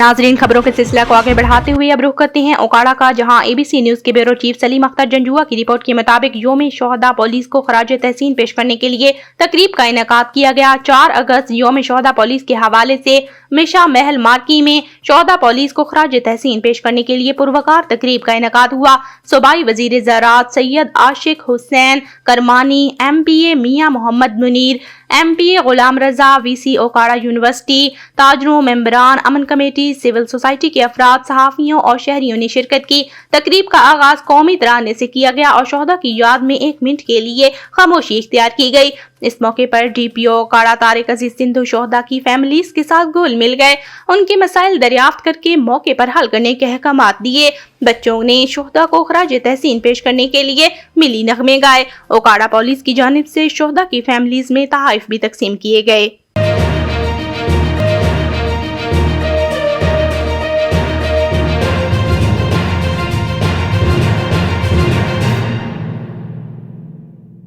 ناظرین، خبروں کے سلسلہ کو آگے بڑھاتے ہوئے اب رخ کرتے ہیں اوکاڑہ کا، جہاں ABC نیوز کے بیورو چیف سلیم اختر جنجوعہ کی رپورٹ کے مطابق یوم شہداء پولیس کو خراج تحسین پیش کرنے کے لیے تقریب کا انعقاد کیا گیا۔ 4 اگست یوم شہداء پولیس کے حوالے سے میشا محل مارکی میں شہداء پولیس کو خراج تحسین پیش کرنے کے لیے پروقار تقریب کا انعقاد ہوا۔ صوبائی وزیر زراعت سید عاشق حسین کرمانی، MPA میاں محمد منیر، MPA غلام رضا، VC اوکاڑہ یونیورسٹی، تاجروں، ممبران، امن کمیٹی، سول سوسائٹی کے افراد، صحافیوں اور شہریوں نے شرکت کی۔ تقریب کا آغاز قومی ترانے سے کیا گیا اور شہداء کی یاد میں 1 منٹ کے لیے خاموشی اختیار کی گئی۔ اس موقع پر DPO اوکاڑہ طارق عزیز سندھو شہداء کی فیملیز کے ساتھ گھل مل گئے، ان کے مسائل دریافت کر کے موقع پر حل کرنے کے احکامات دیے۔ بچوں نے شہداء کو خراج تحسین پیش کرنے کے لیے ملی نغمے گائے۔ اوکاڑہ پولیس کی جانب سے شہداء کی فیملیز میں تحائف بھی تقسیم کیے گئے۔